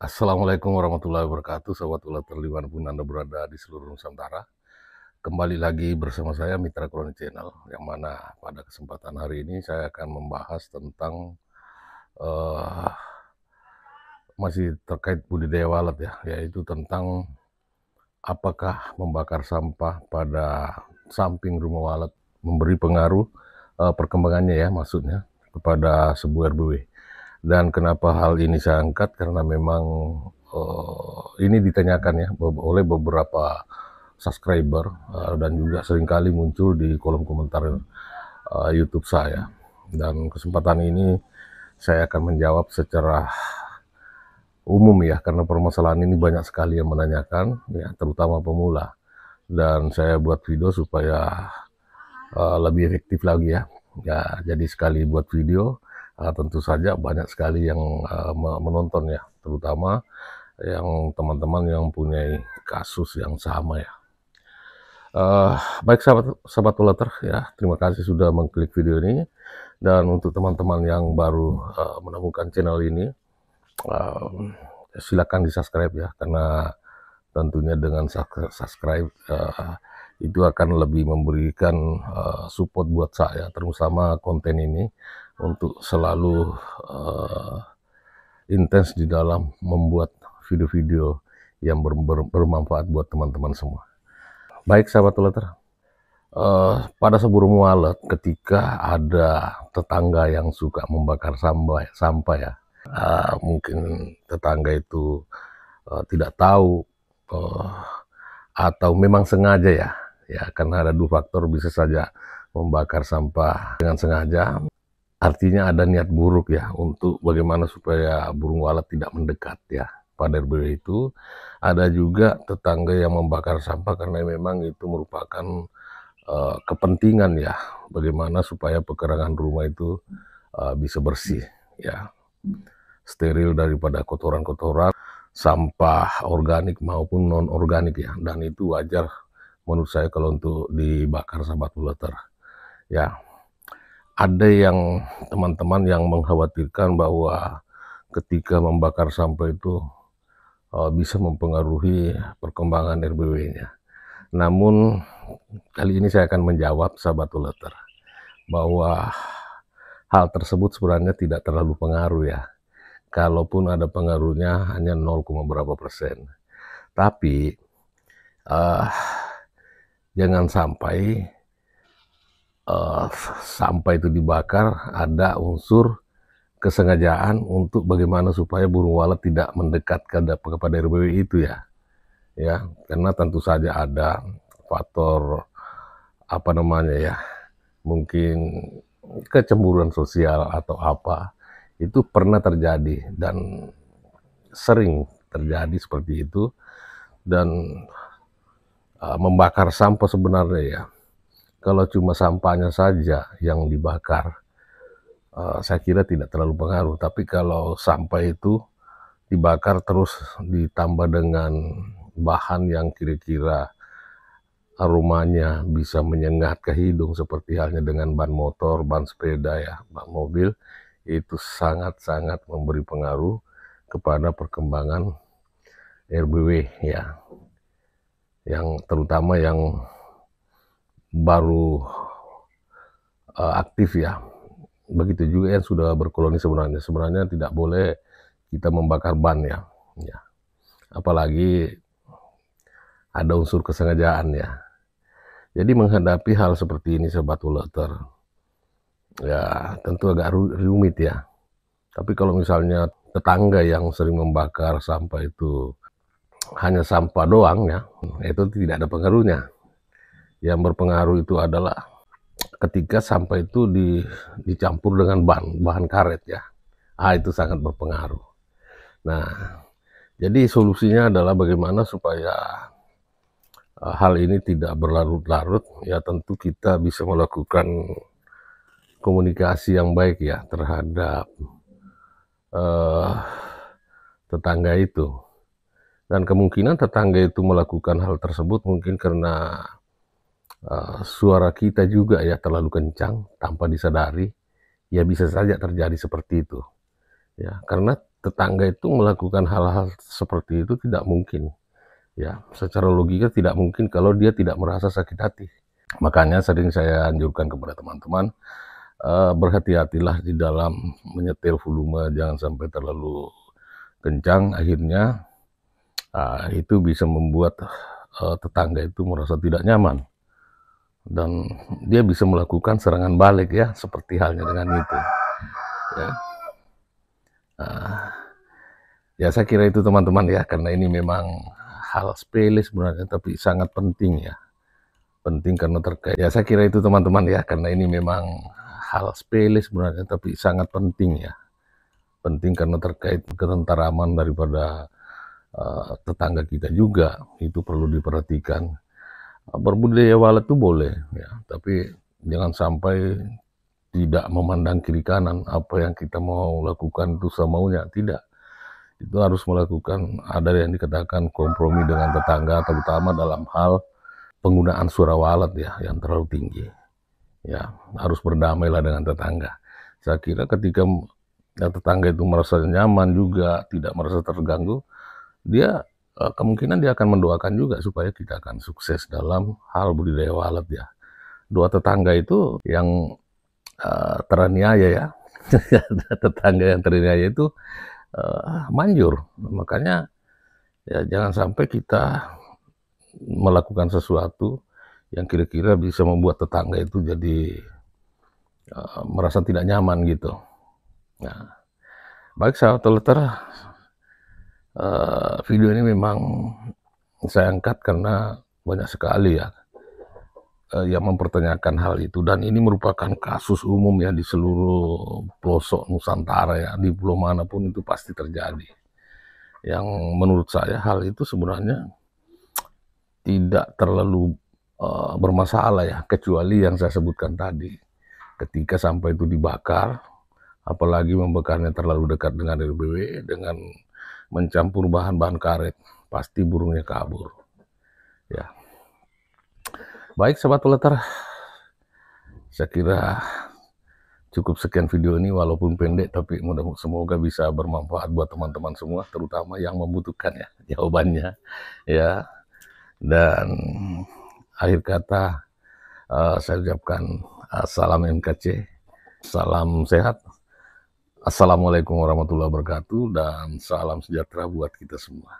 Assalamualaikum warahmatullahi wabarakatuh, sahabat Ulater dimanapun Anda berada di seluruh Nusantara. Kembali lagi bersama saya Mitra Kroni Channel, yang mana pada kesempatan hari ini saya akan membahas tentang eh, masih terkait budidaya walet ya, yaitu tentang apakah membakar sampah pada samping rumah walet memberi pengaruh perkembangannya ya, maksudnya kepada sebuah RBW. Dan kenapa hal ini saya angkat, karena memang ini ditanyakan ya oleh beberapa subscriber dan juga seringkali muncul di kolom komentar YouTube saya. Dan kesempatan ini saya akan menjawab secara umum ya, karena permasalahan ini banyak sekali yang menanyakan ya, terutama pemula. Dan saya buat video supaya lebih efektif lagi ya. Ya, jadi sekali buat video, tentu saja banyak sekali yang menonton ya, terutama yang teman-teman yang punya kasus yang sama ya. Baik sahabat Ulater ya, terima kasih sudah mengklik video ini. Dan untuk teman-teman yang baru menemukan channel ini, silakan di subscribe ya, karena tentunya dengan subscribe itu akan lebih memberikan support buat saya, terutama konten ini untuk selalu intens di dalam membuat video-video yang bermanfaat buat teman-teman semua. Baik sahabat Ulater, pada sebuah walet ketika ada tetangga yang suka membakar sampah ya, mungkin tetangga itu tidak tahu atau memang sengaja ya, karena ada dua faktor, bisa saja membakar sampah dengan sengaja, artinya ada niat buruk ya untuk bagaimana supaya burung walet tidak mendekat ya pada RBW itu. Ada juga tetangga yang membakar sampah karena memang itu merupakan kepentingan ya, bagaimana supaya pekarangan rumah itu bisa bersih ya, steril daripada kotoran-kotoran, sampah organik maupun non organik ya. Dan itu wajar menurut saya kalau untuk dibakar sahabat Ulater ya. Ada yang teman-teman yang mengkhawatirkan bahwa ketika membakar sampah itu bisa mempengaruhi perkembangan RBW-nya. Namun kali ini saya akan menjawab sahabat Ulater bahwa hal tersebut sebenarnya tidak terlalu pengaruh ya. Kalaupun ada pengaruhnya hanya 0, berapa persen. Tapi jangan sampai sampah itu dibakar ada unsur kesengajaan untuk bagaimana supaya burung walet tidak mendekat kepada RBW itu ya. Ya, karena tentu saja ada faktor mungkin kecemburuan sosial atau apa, itu pernah terjadi dan sering terjadi seperti itu. Dan membakar sampah sebenarnya ya, kalau cuma sampahnya saja yang dibakar, saya kira tidak terlalu pengaruh. Tapi kalau sampah itu dibakar terus ditambah dengan bahan yang kira-kira aromanya bisa menyengat ke hidung, seperti halnya dengan ban motor, ban sepeda ya, ban mobil, itu sangat-sangat memberi pengaruh kepada perkembangan RBW ya, yang terutama yang baru aktif ya. Begitu juga yang sudah berkoloni. Sebenarnya tidak boleh kita membakar ban ya, apalagi ada unsur kesengajaan ya. Jadi menghadapi hal seperti ini sahabat Ulater ya, tentu agak rumit ya. Tapi kalau misalnya tetangga yang sering membakar sampah itu hanya sampah doang ya, itu tidak ada pengaruhnya. Yang berpengaruh itu adalah ketika sampah itu dicampur dengan bahan karet ya, itu sangat berpengaruh. Nah, jadi solusinya adalah bagaimana supaya hal ini tidak berlarut-larut ya. Tentu kita bisa melakukan komunikasi yang baik ya terhadap tetangga itu. Dan kemungkinan tetangga itu melakukan hal tersebut mungkin karena suara kita juga ya terlalu kencang tanpa disadari, ya bisa saja terjadi seperti itu ya. Karena tetangga itu melakukan hal-hal seperti itu tidak mungkin, ya. Secara logika tidak mungkin kalau dia tidak merasa sakit hati. Makanya sering saya anjurkan kepada teman-teman, berhati-hatilah di dalam menyetel volume, jangan sampai terlalu kencang, akhirnya itu bisa membuat tetangga itu merasa tidak nyaman. Dan dia bisa melakukan serangan balik ya, seperti halnya dengan itu. Ya, ya saya kira itu teman-teman ya, karena ini memang hal sepele sebenarnya, tapi sangat penting ya. Penting karena terkait, ya saya kira itu teman-teman ya, karena ini memang hal sepele sebenarnya, tapi sangat penting ya. Penting karena terkait ketenteraman daripada tetangga kita juga, itu perlu diperhatikan. Berbudaya walet itu boleh ya, tapi jangan sampai tidak memandang kiri kanan, apa yang kita mau lakukan itu semaunya, tidak. Itu harus melakukan, ada yang dikatakan kompromi dengan tetangga, terutama dalam hal penggunaan suara walet ya, yang terlalu tinggi. Ya, harus berdamailah dengan tetangga. Saya kira ketika tetangga itu merasa nyaman juga, tidak merasa terganggu, dia kemungkinan dia akan mendoakan juga supaya kita akan sukses dalam hal budidaya walet ya. Dua tetangga itu yang teraniaya ya, tetangga yang teraniaya itu manjur. Makanya ya jangan sampai kita melakukan sesuatu yang kira-kira bisa membuat tetangga itu jadi merasa tidak nyaman gitu. Nah, baik sahabat Teleter, video ini memang saya angkat karena banyak sekali ya yang mempertanyakan hal itu, dan ini merupakan kasus umum ya di seluruh pelosok Nusantara ya, di pulau manapun itu pasti terjadi. Yang menurut saya hal itu sebenarnya tidak terlalu bermasalah ya, kecuali yang saya sebutkan tadi, ketika sampah itu dibakar, apalagi membakarnya terlalu dekat dengan RBW, dengan mencampur bahan-bahan karet, pasti burungnya kabur. Ya, baik sahabat Teleter, saya kira cukup sekian video ini, walaupun pendek, tapi semoga bisa bermanfaat buat teman-teman semua, terutama yang membutuhkan ya jawabannya. Ya, dan akhir kata saya ucapkan salam NKC, salam sehat, assalamualaikum warahmatullahi wabarakatuh, dan salam sejahtera buat kita semua.